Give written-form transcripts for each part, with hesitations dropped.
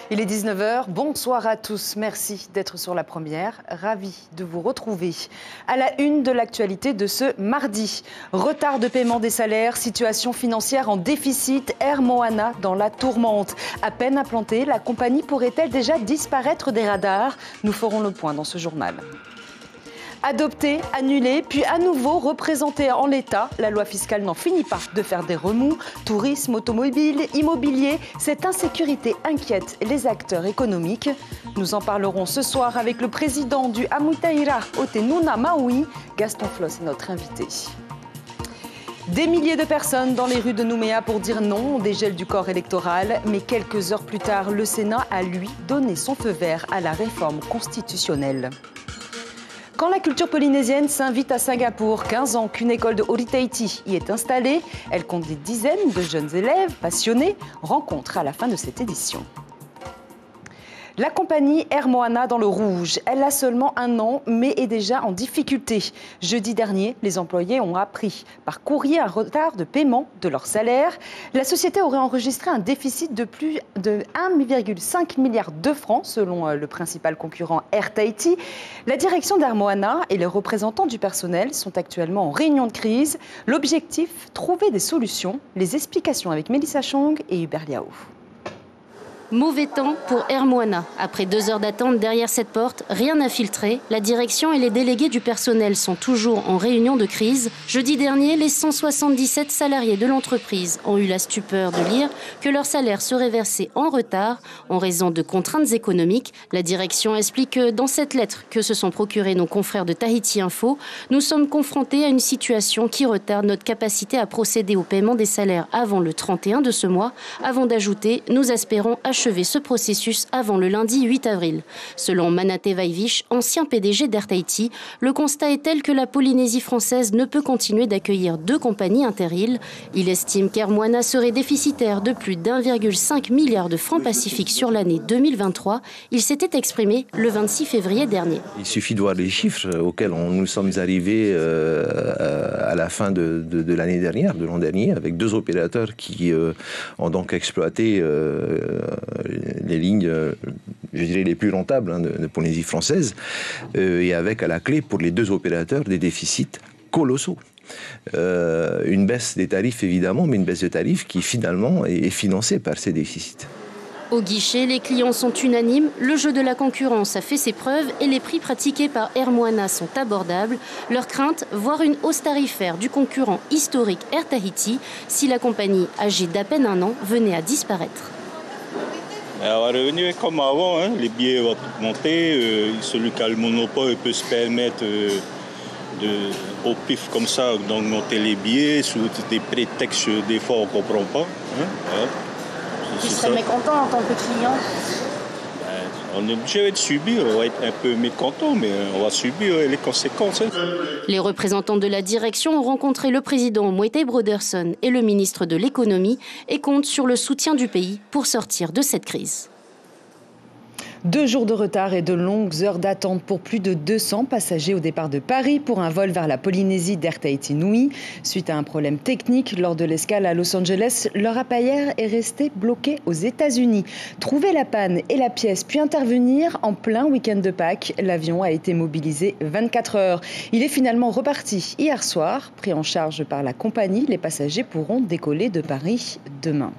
Il est 19 h, bonsoir à tous, merci d'être sur la première, ravi de vous retrouver. À la une de l'actualité de ce mardi, retard de paiement des salaires, situation financière en déficit, Air Moana dans la tourmente. À peine implantée, la compagnie pourrait-elle déjà disparaître des radars? Nous ferons le point dans ce journal. Adoptée, annulée, puis à nouveau représentée en l'état, la loi fiscale n'en finit pas de faire des remous. Tourisme, automobile, immobilier, cette insécurité inquiète les acteurs économiques. Nous en parlerons ce soir avec le président du Amutaira Otenuna Maui. Gaston Floss est notre invité. Des milliers de personnes dans les rues de Nouméa pour dire non au dégel du corps électoral. Mais quelques heures plus tard, le Sénat a, lui, donné son feu vert à la réforme constitutionnelle. Quand la culture polynésienne s'invite à Singapour, 15 ans qu'une école de Oritaiti y est installée, elle compte des dizaines de jeunes élèves passionnés. Rencontre à la fin de cette édition. La compagnie Air Moana dans le rouge. Elle a seulement 1 an, mais est déjà en difficulté. Jeudi dernier, les employés ont appris par courrier un retard de paiement de leur salaire. La société aurait enregistré un déficit de plus de 1,5 milliard de francs, selon le principal concurrent Air Tahiti. La direction d'Air Moana et les représentants du personnel sont actuellement en réunion de crise. L'objectif, trouver des solutions. Les explications avec Mélissa Chong et Hubert Liao. Mauvais temps pour Air Moana. Après 2 heures d'attente derrière cette porte, rien n'a filtré. La direction et les délégués du personnel sont toujours en réunion de crise. Jeudi dernier, les 177 salariés de l'entreprise ont eu la stupeur de lire que leur salaire serait versé en retard en raison de contraintes économiques. La direction explique dans cette lettre que se sont procurés nos confrères de Tahiti Info, nous sommes confrontés à une situation qui retarde notre capacité à procéder au paiement des salaires avant le 31 de ce mois. Avant d'ajouter, nous espérons achever ce processus avant le lundi 8 avril. Selon Manate Vaivich, ancien PDG d'Air Tahiti, le constat est tel que la Polynésie française ne peut continuer d'accueillir 2 compagnies inter-îles. Il estime qu'Air Moana serait déficitaire de plus d'1,5 milliard de francs pacifiques sur l'année 2023. Il s'était exprimé le 26 février dernier. Il suffit de voir les chiffres auxquels nous sommes arrivés à la fin de l'année dernière, de l'an dernier, avec 2 opérateurs qui ont donc exploité les lignes, je dirais, les plus rentables de Polynésie française, et avec à la clé pour les 2 opérateurs des déficits colossaux. Une baisse des tarifs évidemment, mais une baisse de tarifs qui finalement est financée par ces déficits. Au guichet, les clients sont unanimes, le jeu de la concurrence a fait ses preuves et les prix pratiqués par Air Moana sont abordables. Leur crainte, voir une hausse tarifaire du concurrent historique Air Tahiti si la compagnie, âgée d'à peine 1 an, venait à disparaître. Alors, le revenu est comme avant, hein. Les billets vont monter, celui qui a le monopole peut se permettre au pif comme ça d'augmenter les billets sous des prétextes des fois on ne comprend pas. Hein. Voilà. Tu serais mécontent en tant que client? On est obligé de subir, on va être un peu mécontent, mais on va subir les conséquences. Hein. Les représentants de la direction ont rencontré le président Moetai Broderson et le ministre de l'économie et comptent sur le soutien du pays pour sortir de cette crise. 2 jours de retard et de longues heures d'attente pour plus de 200 passagers au départ de Paris pour un vol vers la Polynésie d'Air Tahiti Nui. Suite à un problème technique lors de l'escale à Los Angeles, leur appareil est resté bloqué aux États-Unis. Trouver la panne et la pièce, puis intervenir en plein week-end de Pâques, l'avion a été mobilisé 24 heures. Il est finalement reparti hier soir. Pris en charge par la compagnie, les passagers pourront décoller de Paris demain.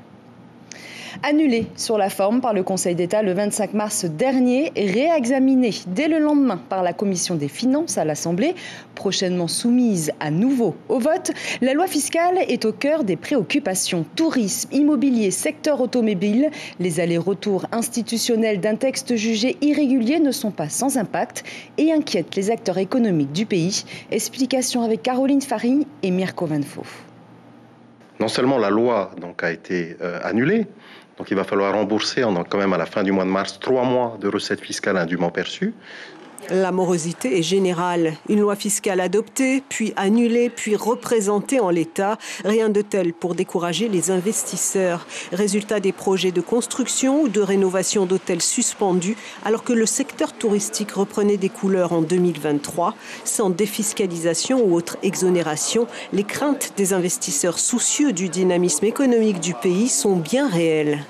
Annulé sur la forme par le Conseil d'État le 25 mars dernier et réexaminé dès le lendemain par la Commission des finances à l'Assemblée, prochainement soumise à nouveau au vote, la loi fiscale est au cœur des préoccupations. Tourisme, immobilier, secteur automobile, les allers-retours institutionnels d'un texte jugé irrégulier ne sont pas sans impact et inquiètent les acteurs économiques du pays. Explication avec Caroline Fary et Mirko Vanfo. Non seulement la loi a été annulée, donc il va falloir rembourser quand même à la fin du mois de mars 3 mois de recettes fiscales indûment perçues. La morosité est générale. Une loi fiscale adoptée, puis annulée, puis représentée en l'état. Rien de tel pour décourager les investisseurs. Résultat des projets de construction ou de rénovation d'hôtels suspendus, alors que le secteur touristique reprenait des couleurs en 2023. Sans défiscalisation ou autre exonération, les craintes des investisseurs soucieux du dynamisme économique du pays sont bien réelles.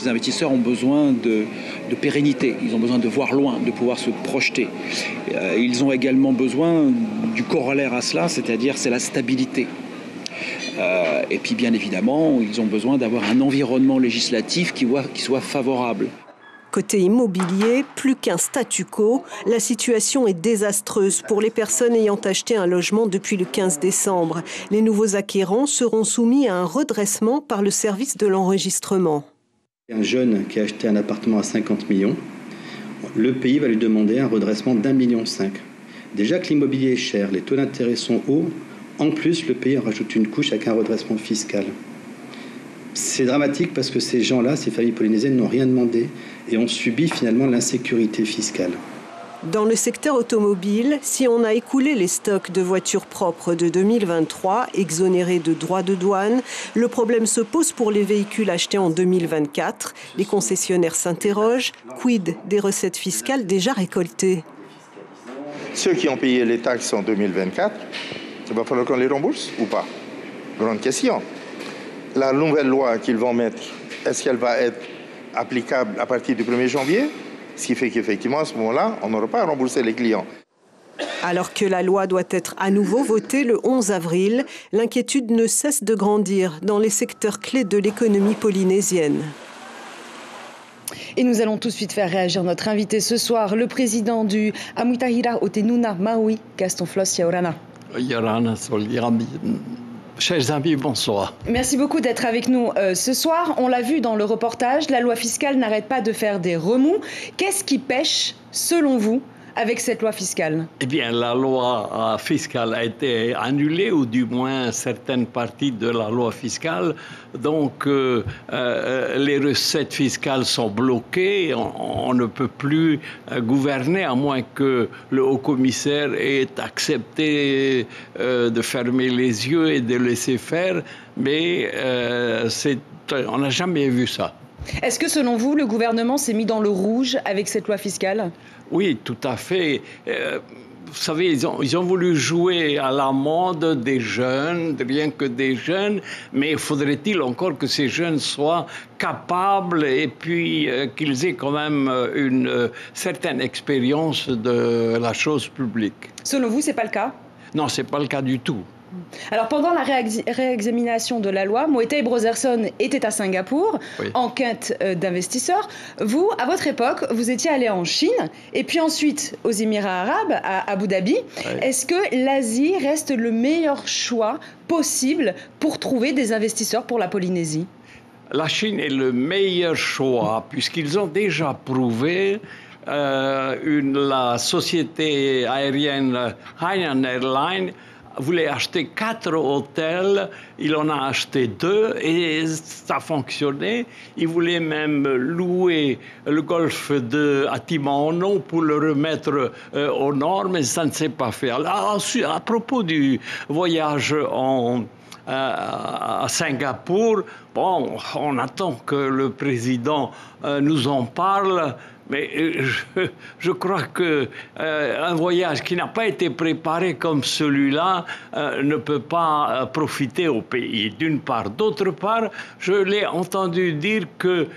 Les investisseurs ont besoin de pérennité, ils ont besoin de voir loin, de pouvoir se projeter. Ils ont également besoin du corollaire à cela, c'est-à-dire c'est la stabilité. Et puis bien évidemment, ils ont besoin d'avoir un environnement législatif qui soit favorable. Côté immobilier, plus qu'un statu quo, la situation est désastreuse pour les personnes ayant acheté un logement depuis le 15 décembre. Les nouveaux acquérants seront soumis à un redressement par le service de l'enregistrement. Un jeune qui a acheté un appartement à 50 millions, le pays va lui demander un redressement d'1,5 million. Déjà que l'immobilier est cher, les taux d'intérêt sont hauts, en plus le pays en rajoute une couche avec un redressement fiscal. C'est dramatique parce que ces gens-là, ces familles polynésiennes n'ont rien demandé et ont subi finalement l'insécurité fiscale. Dans le secteur automobile, si on a écoulé les stocks de voitures propres de 2023, exonérés de droits de douane, le problème se pose pour les véhicules achetés en 2024. Les concessionnaires s'interrogent, quid des recettes fiscales déjà récoltées? Ceux qui ont payé les taxes en 2024, il va falloir qu'on les rembourse ou pas? Grande question. La nouvelle loi qu'ils vont mettre, est-ce qu'elle va être applicable à partir du 1er janvier? Ce qui fait qu'effectivement, à ce moment-là, on n'aura pas à rembourser les clients. Alors que la loi doit être à nouveau votée le 11 avril, l'inquiétude ne cesse de grandir dans les secteurs clés de l'économie polynésienne. Et nous allons tout de suite faire réagir notre invité ce soir, le président du Amuitahira Otenuna Maui, Gaston Floss Yaorana. Yaorana Soliami. Chers amis, bonsoir. Merci beaucoup d'être avec nous ce soir. On l'a vu dans le reportage, la loi fiscale n'arrête pas de faire des remous. Qu'est-ce qui pêche, selon vous, avec cette loi fiscale? Eh bien, la loi fiscale a été annulée, ou du moins certaines parties de la loi fiscale. Donc, les recettes fiscales sont bloquées. On ne peut plus gouverner, à moins que le haut-commissaire ait accepté de fermer les yeux et de laisser faire. Mais on n'a jamais vu ça. Est-ce que, selon vous, le gouvernement s'est mis dans le rouge avec cette loi fiscale? Oui, tout à fait. Vous savez, ils ont voulu jouer à la mode des jeunes, rien que des jeunes, mais faudrait-il encore que ces jeunes soient capables et puis qu'ils aient quand même une certaine expérience de la chose publique. Selon vous, c'est pas le cas? Non, c'est pas le cas du tout. Alors, pendant la réexamination de la loi, Moetai Brotherson était à Singapour, oui, en quête d'investisseurs. Vous, à votre époque, vous étiez allé en Chine et puis ensuite aux Émirats arabes, à Abu Dhabi. Oui. Est-ce que l'Asie reste le meilleur choix possible pour trouver des investisseurs pour la Polynésie? La Chine est le meilleur choix puisqu'ils ont déjà prouvé la société aérienne Hainan Airlines voulait acheter 4 hôtels, il en a acheté 2 et ça fonctionnait. Il voulait même louer le golfe à Timono pour le remettre au nord, mais ça ne s'est pas fait. Alors, à propos du voyage à Singapour, bon, on attend que le président nous en parle. Mais je crois qu'un voyage qui n'a pas été préparé comme celui-là ne peut pas profiter au pays, d'une part. D'autre part, je l'ai entendu dire que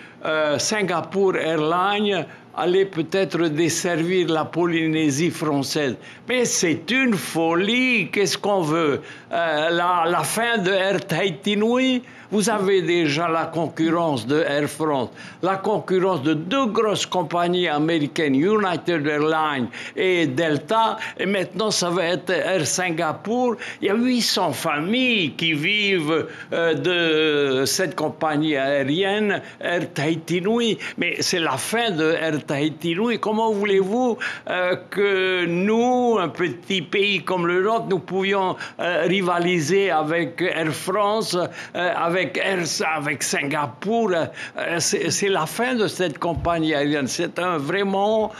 Singapore Airlines allait peut-être desservir la Polynésie française. Mais c'est une folie, qu'est-ce qu'on veut? La fin de Air Tahiti Nui? Vous avez déjà la concurrence de Air France, la concurrence de 2 grosses compagnies américaines, United Airlines et Delta, et maintenant ça va être Air Singapour. Il y a 800 familles qui vivent de cette compagnie aérienne, Air Tahiti Nui, mais c'est la fin de Air Tahiti Nui. Comment voulez-vous que nous, un petit pays comme le nôtre, nous pouvions rivaliser avec Air France, avec Singapour? C'est la fin de cette compagnie aérienne. C'est vraiment...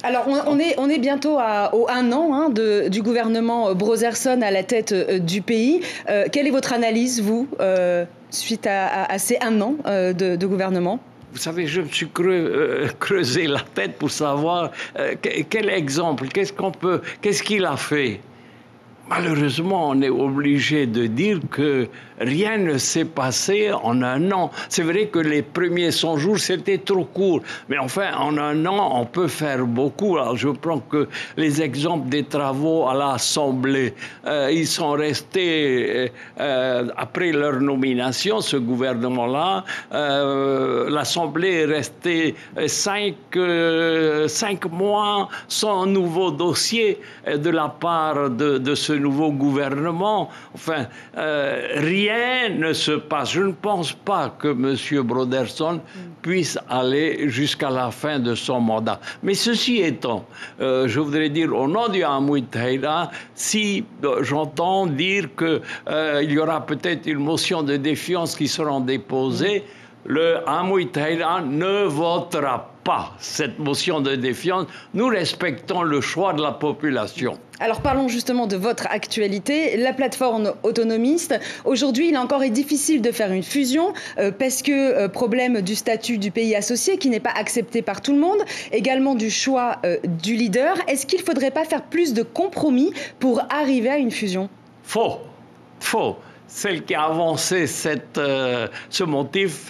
Alors, on est bientôt au 1 an du gouvernement Brotherson à la tête du pays. Quelle est votre analyse, vous, suite à ces 1 an de gouvernement? Vous savez, je me suis creusé la tête pour savoir quel exemple, qu'est-ce qu'il a fait. malheureusement, on est obligé de dire que rien ne s'est passé en un an. C'est vrai que les premiers 100 jours, c'était trop court. Mais enfin, en un an, on peut faire beaucoup. Alors, je prends que les exemples des travaux à l'Assemblée. Ils sont restés, après leur nomination, ce gouvernement-là, l'Assemblée est restée 5 mois sans nouveau dossier de la part de ce nouveau gouvernement. Enfin, rien ne se passe. Je ne pense pas que M. Broderson puisse aller jusqu'à la fin de son mandat. Mais ceci étant, je voudrais dire au nom du Hamouid Taïra, si j'entends dire qu'il y aura peut-être une motion de défiance qui sera déposée, le Hamouid Taïra ne votera pas cette motion de défiance. Nous respectons le choix de la population. Alors parlons justement de votre actualité, la plateforme autonomiste. Aujourd'hui, il encore est difficile de faire une fusion parce que problème du statut du pays associé qui n'est pas accepté par tout le monde, également du choix du leader. Est-ce qu'il ne faudrait pas faire plus de compromis pour arriver à une fusion? Faux. Celle qui a avancé ce motif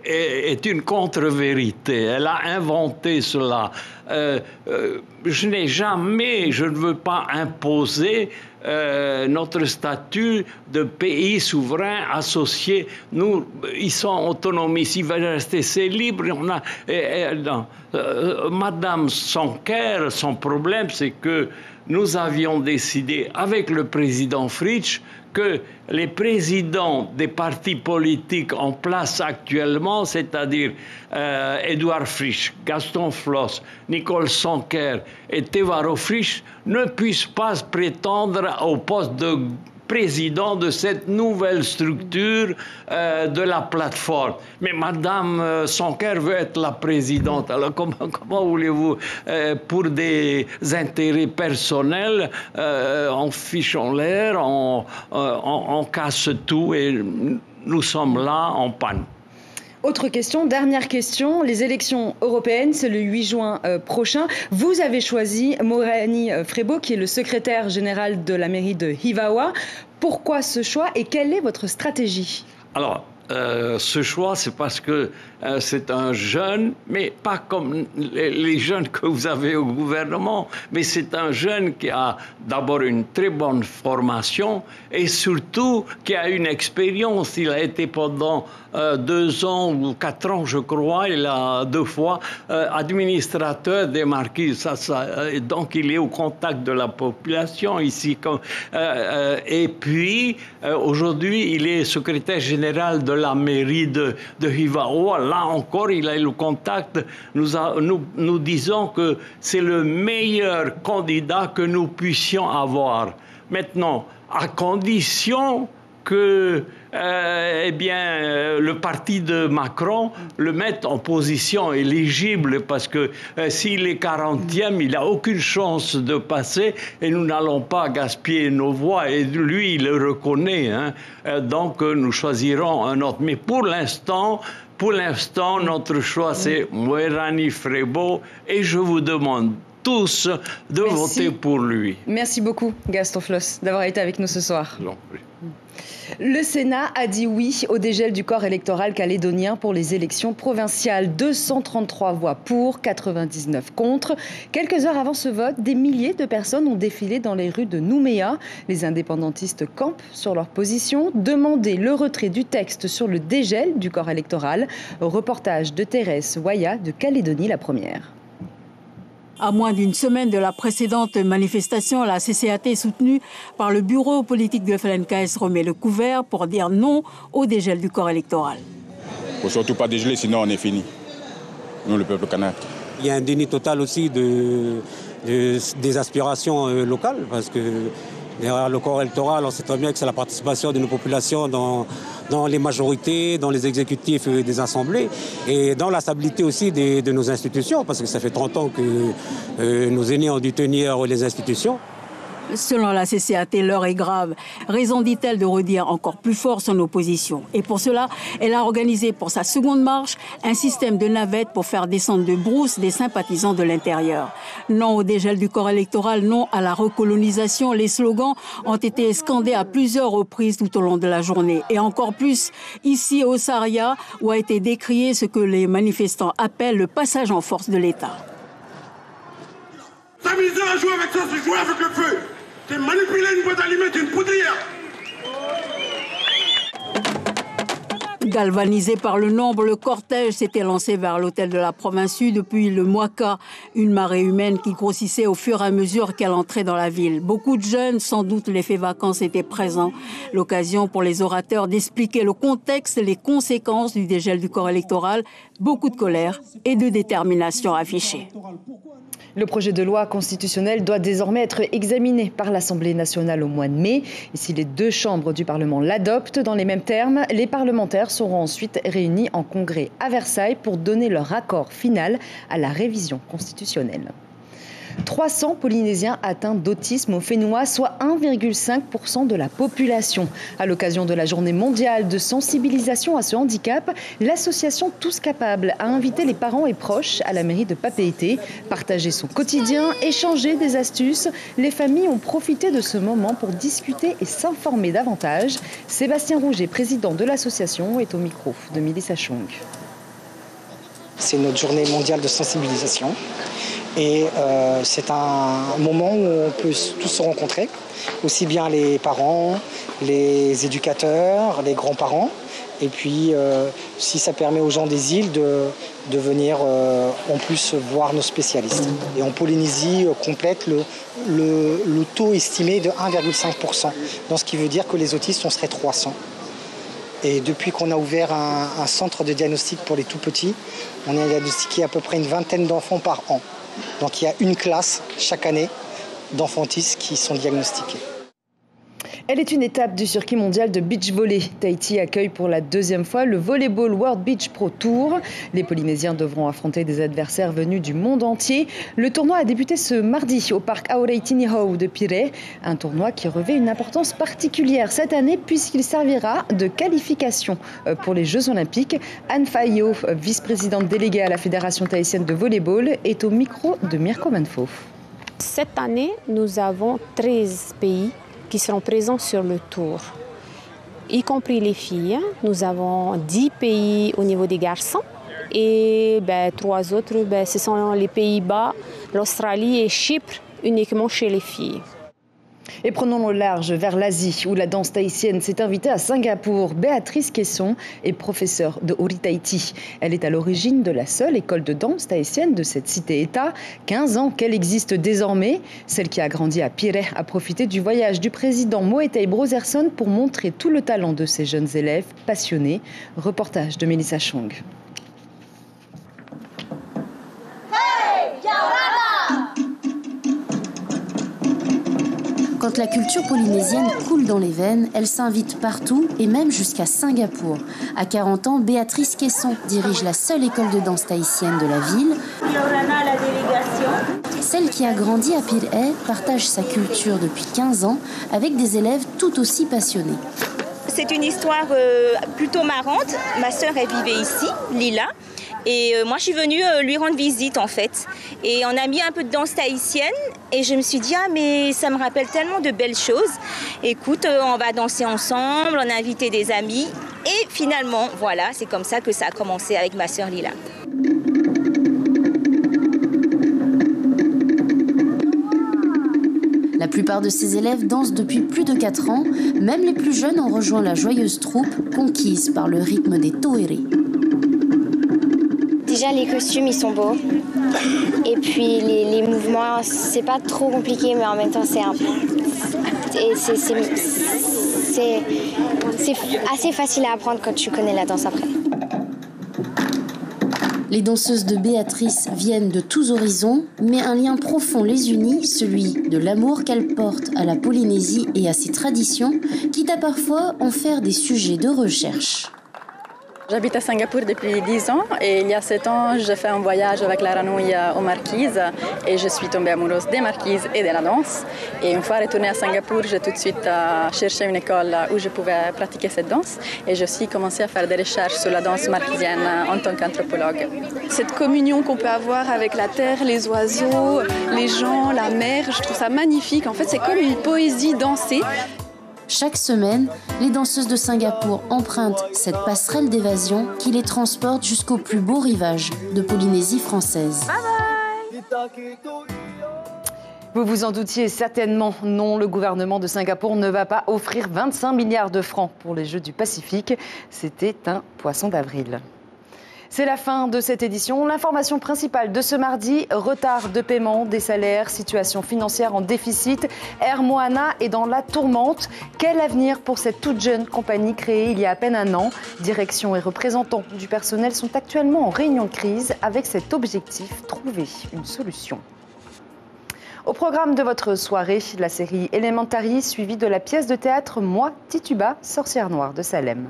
est une contre-vérité. Elle a inventé cela. Je ne veux pas imposer notre statut de pays souverain associé. Nous, ils sont autonomistes, ils veulent rester libres. Madame Sanker, son problème, c'est que nous avions décidé avec le président Fritsch que les présidents des partis politiques en place actuellement, c'est-à-dire Édouard Fritsch, Gaston Floss, Nicole Sanker et Tevaro Fritsch, ne puissent pas prétendre au poste de président de cette nouvelle structure de la plateforme. Mais Madame Sanker veut être la présidente. Alors comment voulez-vous, pour des intérêts personnels, on fiche en l'air, on casse tout et nous sommes là en panne. Autre question, dernière question. Les élections européennes, c'est le 8 juin prochain. Vous avez choisi Morani Frebo, qui est le secrétaire général de la mairie de Hivaoua. Pourquoi ce choix et quelle est votre stratégie? Alors, ce choix, c'est parce que c'est un jeune, mais pas comme les jeunes que vous avez au gouvernement, mais c'est un jeune qui a d'abord une très bonne formation et surtout qui a une expérience. Il a été pendant 2 ans ou 4 ans, je crois, il a 2 fois administrateur des marquises. Donc il est au contact de la population ici. Et puis, aujourd'hui, il est secrétaire général de la mairie de Hivaoua. Là encore, il a le contact. Nous disons que c'est le meilleur candidat que nous puissions avoir. Maintenant, à condition que le parti de Macron le mette en position éligible, parce que s'il est 40e, il n'a aucune chance de passer et nous n'allons pas gaspiller nos voix. Et lui, il le reconnaît. Donc, nous choisirons un autre. Mais pour l'instant, notre choix, c'est Morani Frebo et je vous demande tous de voter pour lui. Merci beaucoup, Gaston Floss, d'avoir été avec nous ce soir. Le Sénat a dit oui au dégel du corps électoral calédonien pour les élections provinciales. 233 voix pour, 99 contre. Quelques heures avant ce vote, des milliers de personnes ont défilé dans les rues de Nouméa. Les indépendantistes campent sur leur position, demandaient le retrait du texte sur le dégel du corps électoral. Reportage de Thérèse Waya de Calédonie la Première. À moins d'une semaine de la précédente manifestation, la CCAT, soutenue par le bureau politique de FLNKS, remet le couvert pour dire non au dégel du corps électoral. Il ne faut surtout pas dégeler, sinon on est fini. Nous, le peuple kanak. Il y a un déni total aussi des aspirations locales, parce que derrière le corps électoral, on sait très bien que c'est la participation de nos populations dans les majorités, dans les exécutifs des assemblées et dans la stabilité aussi de nos institutions, parce que ça fait 30 ans que nos aînés ont dû tenir les institutions. Selon la CCAT, l'heure est grave. Raison, dit-elle, de redire encore plus fort son opposition. Et pour cela, elle a organisé pour sa seconde marche un système de navettes pour faire descendre de brousse des sympathisants de l'intérieur. Non au dégel du corps électoral, non à la recolonisation. Les slogans ont été scandés à plusieurs reprises tout au long de la journée. Et encore plus ici au Saraya, où a été décrié ce que les manifestants appellent le passage en force de l'État. S'amuser à jouer avec ça, c'est jouer avec le feu. C'est manipuler une boîte à allumette, une poudrière. Galvanisé par le nombre, le cortège s'était lancé vers l'hôtel de la province sud depuis le Mwaka, une marée humaine qui grossissait au fur et à mesure qu'elle entrait dans la ville. Beaucoup de jeunes, sans doute l'effet vacances, étaient présents. L'occasion pour les orateurs d'expliquer le contexte et les conséquences du dégel du corps électoral. Beaucoup de colère et de détermination affichée. Le projet de loi constitutionnelle doit désormais être examiné par l'Assemblée nationale au mois de mai. Et si les deux chambres du Parlement l'adoptent dans les mêmes termes, les parlementaires seront ensuite réunis en congrès à Versailles pour donner leur accord final à la révision constitutionnelle. 300 Polynésiens atteints d'autisme au Fénois, soit 1,5% de la population. À l'occasion de la journée mondiale de sensibilisation à ce handicap, l'association Tous Capables a invité les parents et proches à la mairie de Papeete. Partager son quotidien, échanger des astuces, les familles ont profité de ce moment pour discuter et s'informer davantage. Sébastien Rouget, président de l'association, est au micro de Mélissa Chong. C'est notre journée mondiale de sensibilisation. Et c'est un moment où on peut tous se rencontrer, aussi bien les parents, les éducateurs, les grands-parents. Et puis, si ça permet aux gens des îles de venir en plus voir nos spécialistes. Et en Polynésie complète, le taux estimé de 1,5%. Donc, ce qui veut dire que les autistes, on serait 300. Et depuis qu'on a ouvert un centre de diagnostic pour les tout-petits, on a diagnostiqué à peu près une vingtaine d'enfants par an. Donc il y a une classe chaque année d'enfants autistes qui sont diagnostiqués. Elle est une étape du circuit mondial de beach volley. Tahiti accueille pour la deuxième fois le Volleyball World Beach Pro Tour. Les Polynésiens devront affronter des adversaires venus du monde entier. Le tournoi a débuté ce mardi au parc Aoreitiniho de Pirée. Un tournoi qui revêt une importance particulière cette année puisqu'il servira de qualification pour les Jeux Olympiques. Anne Fayo, vice-présidente déléguée à la Fédération tahitienne de volleyball, est au micro de Mirko Manfouf. Cette année, nous avons 13 pays qui seront présents sur le tour, y compris les filles. Nous avons 10 pays au niveau des garçons et 3 autres, ce sont les Pays-Bas, l'Australie et Chypre uniquement chez les filles. Et prenons le large vers l'Asie, où la danse tahitienne s'est invitée à Singapour. Béatrice Kesson est professeure de Ori Tahiti. Elle est à l'origine de la seule école de danse tahitienne de cette cité-État. 15 ans qu'elle existe désormais. Celle qui a grandi à Pirée a profité du voyage du président Moetai Brotherson pour montrer tout le talent de ses jeunes élèves passionnés. Reportage de Mélissa Chong. Quand la culture polynésienne coule dans les veines, elle s'invite partout et même jusqu'à Singapour. À 40 ans, Béatrice Kesson dirige la seule école de danse tahitienne de la ville. Celle qui a grandi à Pirée partage sa culture depuis 15 ans avec des élèves tout aussi passionnés. C'est une histoire plutôt marrante. Ma sœur, elle vivait ici, Lila. Et moi, je suis venue lui rendre visite, en fait. Et on a mis un peu de danse tahitienne. Et je me suis dit, ah, mais ça me rappelle tellement de belles choses. Écoute, on va danser ensemble, on a invité des amis. Et finalement, voilà, c'est comme ça que ça a commencé avec ma sœur Lila. La plupart de ces élèves dansent depuis plus de 4 ans. Même les plus jeunes ont rejoint la joyeuse troupe, conquise par le rythme des toeri. Déjà, les costumes, ils sont beaux. Et puis, les mouvements, c'est pas trop compliqué, mais en même temps, c'est assez facile à apprendre quand tu connais la danse après. Les danseuses de Béatrice viennent de tous horizons, mais un lien profond les unit, celui de l'amour qu'elles portent à la Polynésie et à ses traditions, quitte à parfois en faire des sujets de recherche. J'habite à Singapour depuis 10 ans et il y a 7 ans, j'ai fait un voyage avec la Ranouille aux Marquises et je suis tombée amoureuse des Marquises et de la danse. Et une fois retournée à Singapour, j'ai tout de suite cherché une école où je pouvais pratiquer cette danse et j'ai aussi commencé à faire des recherches sur la danse marquisienne en tant qu'anthropologue. Cette communion qu'on peut avoir avec la terre, les oiseaux, les gens, la mer, je trouve ça magnifique. En fait, c'est comme une poésie dansée. Chaque semaine, les danseuses de Singapour empruntent cette passerelle d'évasion qui les transporte jusqu'au plus beau rivage de Polynésie française. Bye bye. Vous vous en doutiez certainement, non, le gouvernement de Singapour ne va pas offrir 25 milliards de francs pour les Jeux du Pacifique. C'était un poisson d'avril. C'est la fin de cette édition. L'information principale de ce mardi, retard de paiement des salaires, situation financière en déficit. Air Moana est dans la tourmente. Quel avenir pour cette toute jeune compagnie créée il y a à peine un an? Direction et représentants du personnel sont actuellement en réunion de crise avec cet objectif, trouver une solution. Au programme de votre soirée, la série Elementary suivie de la pièce de théâtre Moi, Tituba, sorcière noire de Salem.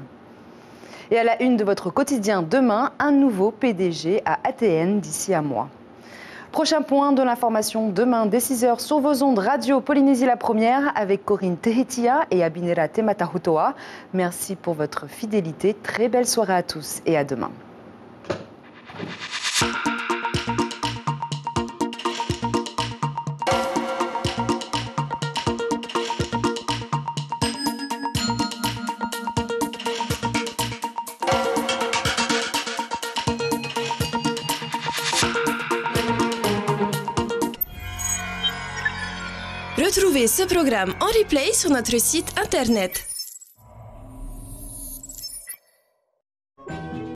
Et à la une de votre quotidien demain, un nouveau PDG à ATN d'ici un mois. Prochain point de l'information demain dès 6h sur vos ondes radio Polynésie la première avec Corinne Tehetia et Abinera Tematahutoa. Merci pour votre fidélité. Très belle soirée à tous et à demain. Retrouvez ce programme en replay sur notre site internet.